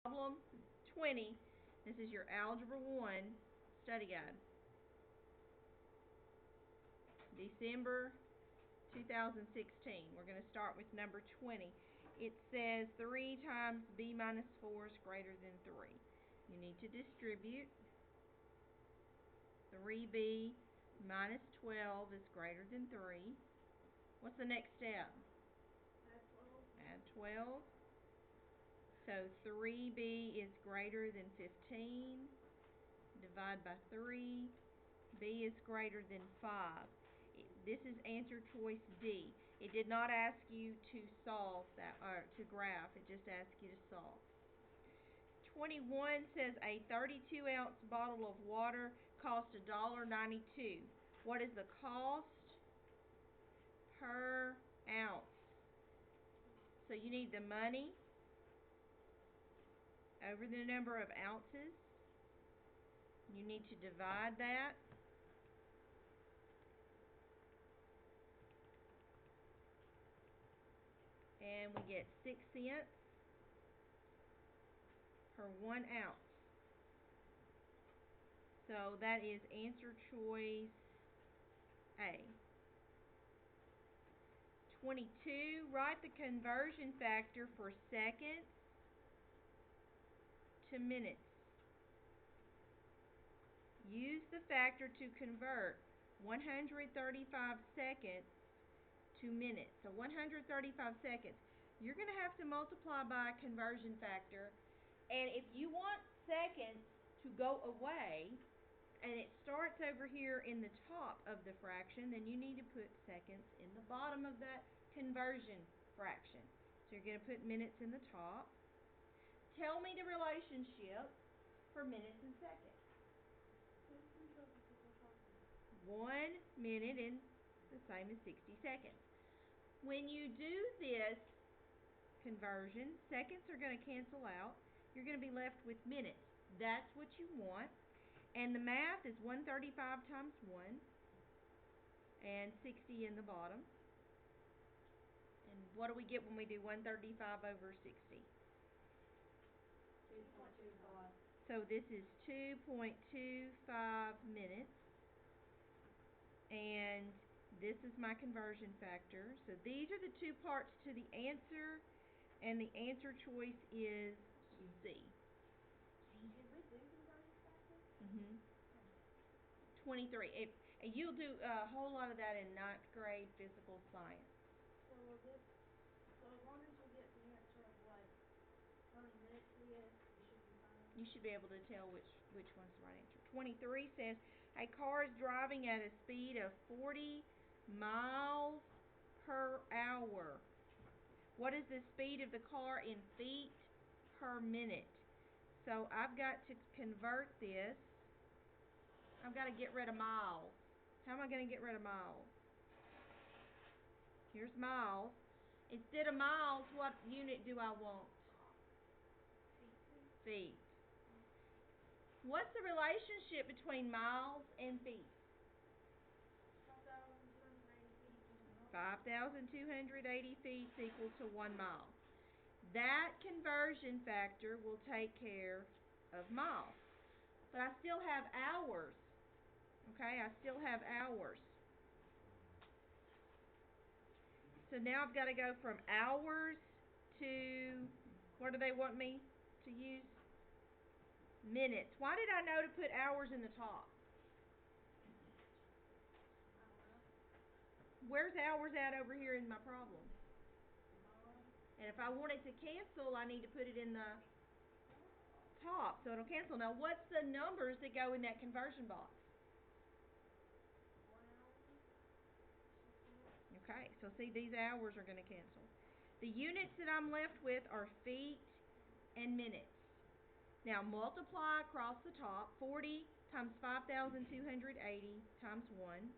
Problem 20. This is your Algebra 1 study guide. December 2016. We're going to start with number 20. It says 3 times b minus 4 is greater than 3. You need to distribute. 3b minus 12 is greater than 3. What's the next step? Add 12. So 3b is greater than 15. Divide by 3. b is greater than 5. This is answer choice D. It did not ask you to solve that, or to graph. It just asked you to solve. 21 says a 32-ounce bottle of water costs $1.92. What is the cost per ounce? So you need the money over the number of ounces. You need to divide that. And we get 6 cents per 1 ounce. So that is answer choice A. 22, write the conversion factor for seconds to minutes. Use the factor to convert 135 seconds to minutes. So 135 seconds. You're going to have to multiply by a conversion factor. And if you want seconds to go away, and it starts over here in the top of the fraction, then you need to put seconds in the bottom of that conversion fraction. So you're going to put minutes in the top. Tell me the relationship for minutes and seconds. 1 minute is the same as 60 seconds. When you do this conversion, seconds are going to cancel out. You're going to be left with minutes. That's what you want. And the math is 135 times 1 and 60 in the bottom. And what do we get when we do 135 over 60? 2.25. So this is 2.25 minutes. And this is my conversion factor. So these are the two parts to the answer, and the answer choice is C. Did we do conversion factor? 23. You'll do a whole lot of that in 9th grade physical science. So as long as we get the answer of what 30 minutes is, we should be fine. You should be able to tell which one's the right answer. 23 says a car is driving at a speed of 40 miles per hour. What is the speed of the car in feet per minute? So I've got to convert this. I've got to get rid of miles. How am I going to get rid of miles? Here's miles. Instead of miles, what unit do I want? Feet. What's the relationship between miles and feet? 5,280 feet equal to 1 mile. That conversion factor will take care of miles. But I still have hours. Okay, I still have hours. So now I've got to go from hours to, what do they want me to use? Minutes. Why did I know to put hours in the top? Where's hours at over here in my problem? And if I want it to cancel, I need to put it in the top so it'll cancel. Now, what's the numbers that go in that conversion box? Okay, so see, these hours are going to cancel. The units that I'm left with are feet and minutes. Now, multiply across the top. 40 times 5,280 times 1.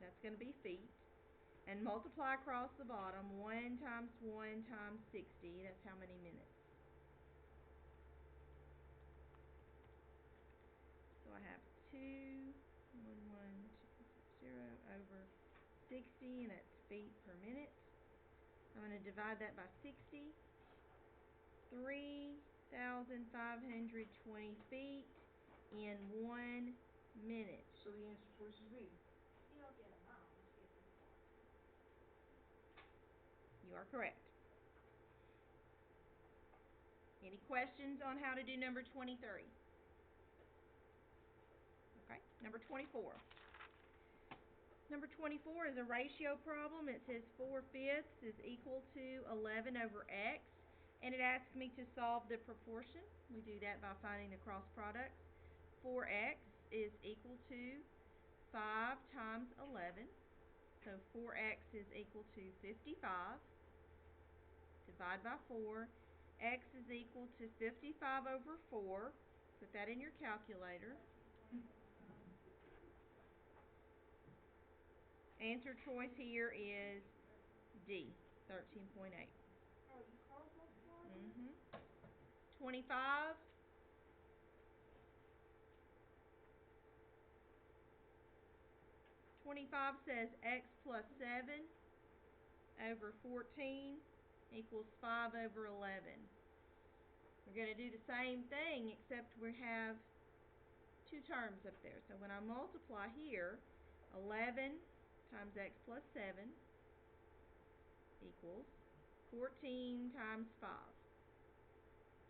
That's going to be feet. And multiply across the bottom. 1 times 1 times 60. That's how many minutes? So I have 2,1,1,2,0 over 60, and that's feet per minute. I'm going to divide that by 60. 3,520 feet in 1 minute. So the answer choice is B. You don't get miles, you get the block. You are correct. Any questions on how to do number 23? Okay, number 24. Number 24 is a ratio problem. It says 4/5 is equal to 11 over x, and it asks me to solve the proportion. We do that by finding the cross products. 4x is equal to 5 times 11, so 4x is equal to 55. Divide by 4. X is equal to 55 over 4. Put that in your calculator. Answer choice here is D, 13.8. Oh, you cross multiply? 25. 25 says x plus 7 over 14 equals 5 over 11. We're going to do the same thing, except we have two terms up there. So when I multiply here, 11 times x plus 7 equals 14 times 5.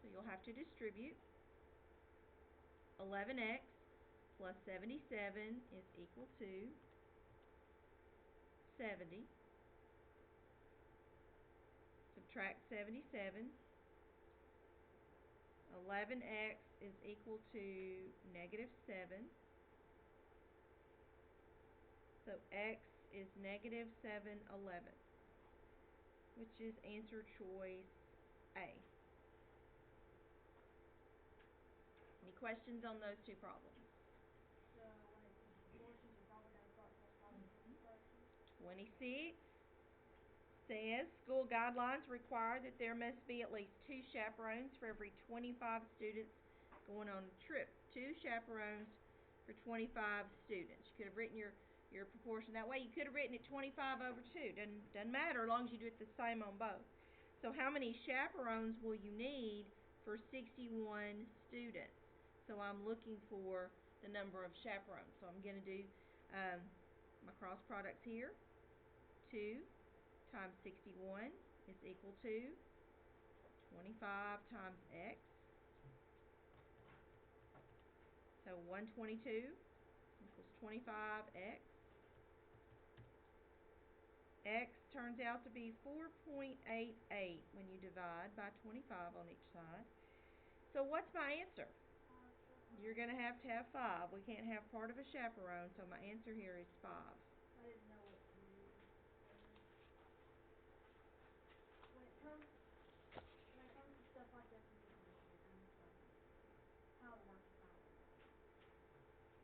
So you'll have to distribute. 11x plus 77 is equal to 70. Subtract 77. 11x is equal to negative 7. So x is negative 7/11, which is answer choice A. Any questions on those two problems? So when it comes to proportions, you're probably going to start multiplying with fractions. 26 says school guidelines require that there must be at least 2 chaperones for every 25 students going on a trip. 2 chaperones for 25 students. You could have written your proportion that way. You could have written it 25 over 2. Doesn't matter as long as you do it the same on both. So how many chaperones will you need for 61 students? So I'm looking for the number of chaperones. So I'm going to do my cross products here. 2 times 61 is equal to 25 times x. So 122 equals 25x. X turns out to be 4.88 when you divide by 25 on each side. So what's my answer? You're going to have 5. We can't have part of a chaperone, so my answer here is 5. I didn't know what to use. When it comes to stuff like this, you just miss it. So how it works is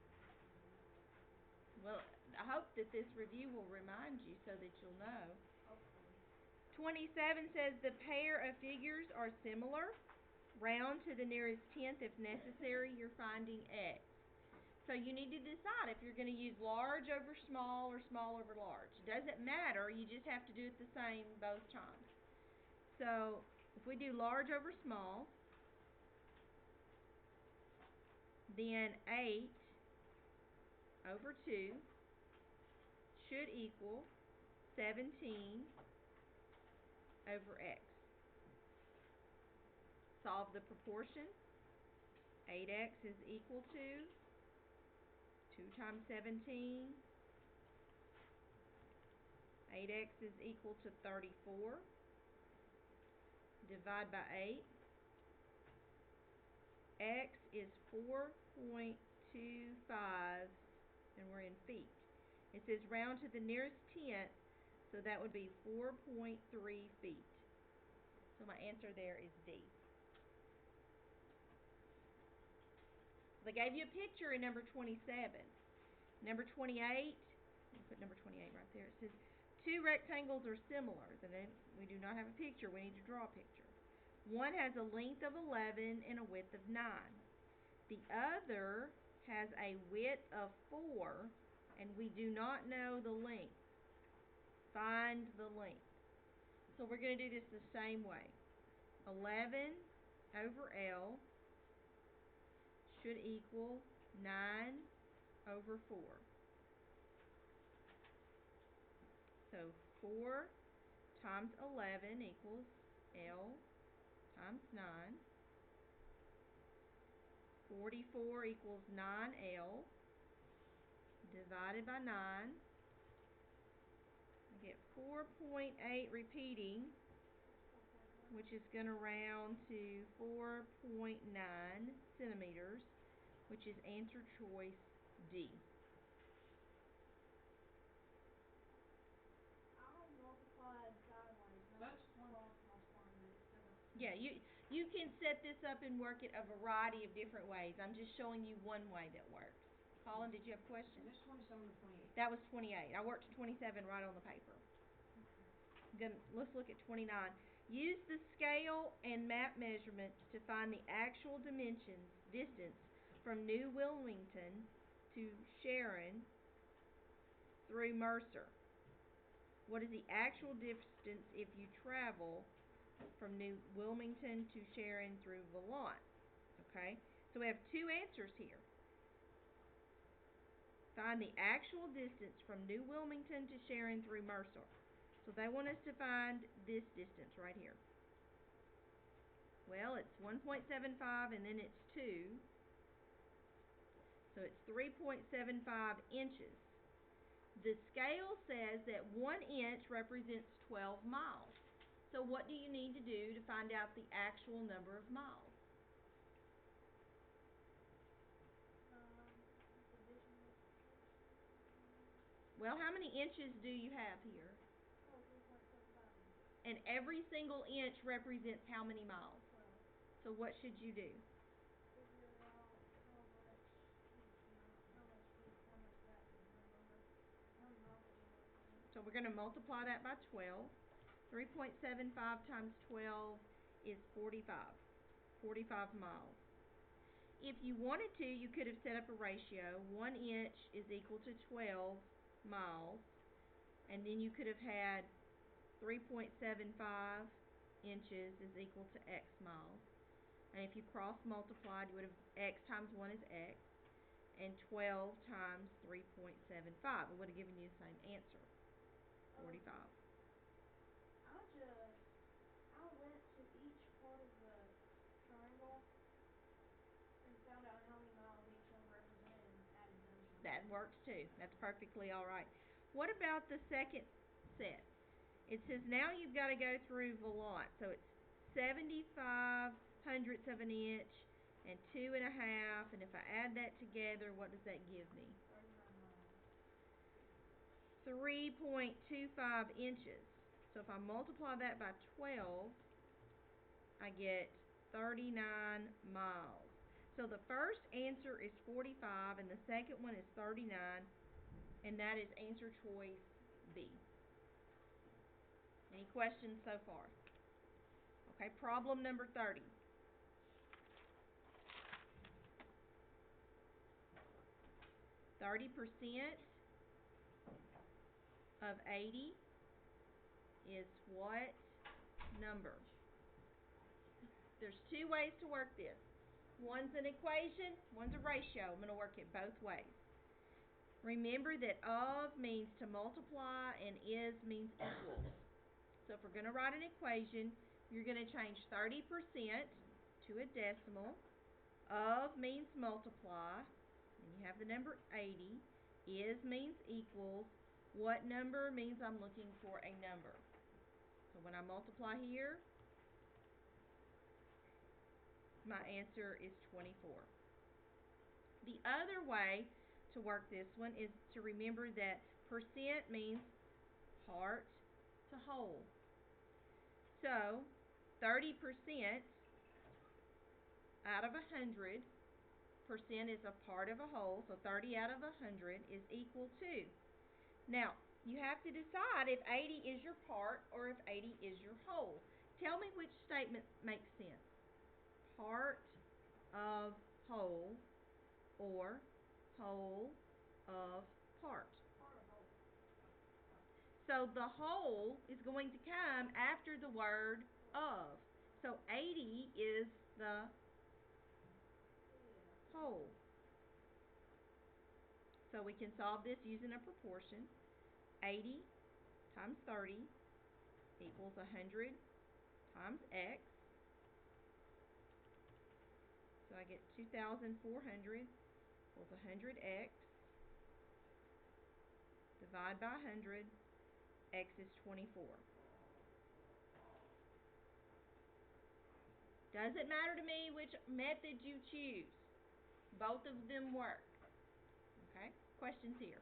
how it works. Well, I hope that this review will remind you so that you'll know. Hopefully. 27 says the pair of figures are similar. Round to the nearest tenth if necessary. You're finding x. So you need to decide if you're going to use large over small or small over large. It doesn't matter. You just have to do it the same both times. So if we do large over small, then 8 over 2 should equal 17 over x. Solve the proportion. 8x is equal to 2 times 17. 8x is equal to 34. Divide by 8. X is 4.25, and we're in feet. It says round to the nearest tenth, so that would be 4.3 feet. So my answer there is D. They gave you a picture in number 27. Number 28, I'll put number 28 right there. It says 2 rectangles are similar. Then we do not have a picture. We need to draw a picture. One has a length of 11 and a width of 9. The other has a width of 4, and we do not know the length. Find the length. So So we're going to do this the same way. 11 over L should equal 9 over 4. So 4 times 11 equals L times 9. 44 equals 9L divided by 9. I get 4.8 repeating, which is going to round to 4.9 centimeters, which is answer choice D. I multiplied sideways, not cross multiplying it instead of... Yeah, you can set this up and work it a variety of different ways. I'm just showing you one way that works. Colin, did you have a question? Is this 27 or 28? That was 28. I worked 27 right on the paper. Let's look at 29. Use the scale and map measurements to find the actual distance from New Wilmington to Sharon through Mercer. What is the actual distance if you travel from New Wilmington to Sharon through Vollant? Okay, so we have two answers here. Find the actual distance from New Wilmington to Sharon through Mercer. So they want us to find this distance right here. Well, it's 1.75 and then it's 2. So it's 3.75 inches. The scale says that 1 inch represents 12 miles. So what do you need to do to find out the actual number of miles? Well, how many inches do you have here? 3.75 inches. And every single inch represents how many miles? 12. So what should you do? Figure out how much feet, how much that number, how many miles it represents. So we're going to multiply that by 12. 3.75 times 12 is 45. 45 miles. If you wanted to, you could have set up a ratio. 1 inch is equal to 12 miles. And then you could have had 3.75 inches is equal to X miles. And if you cross multiplied, you would have X times 1 is X. And 12 times 3.75. It would have given you the same answer. 45. I went to each part of the triangle and found out how many miles each one represented and added those numbers. That works too. That's perfectly all right. What about the second set? It says now you've got to go through Vollant. So it's 75 hundredths of an inch and 2.5. And if I add that together, what does that give me? 3.25 inches. So if I multiply that by 12, I get 39 miles. So the first answer is 45 and the second one is 39, and that is answer choice B. Any questions so far? Okay, problem number 30. %30 of 80 is what number? There's two ways to work this. One's an equation, one's a ratio. I'm going to work it both ways. Remember that of means to multiply and is means equals. So if we're going to write an equation, you're going to change 30% to a decimal. Of means multiply, and you have the number 80. Is means equals. What number means I'm looking for a number. So when I multiply here, my answer is 24. The other way to work this one is to remember that percent means part to whole. So 30% out of 100, percent is a part of a whole, so 30 out of 100 is equal to. Now, you have to decide if 80 is your part or if 80 is your whole. Tell me which statement makes sense. Part of whole or whole of part. Part of whole. So the whole is going to come after the word of. So 80 is the whole. So we can solve this using a proportion. 80 times 30 equals 100 times x. So I get 2,400 equals 100x. Divide by 100. X is 24. Doesn't matter to me which method you choose. Both of them work. Okay? Questions here.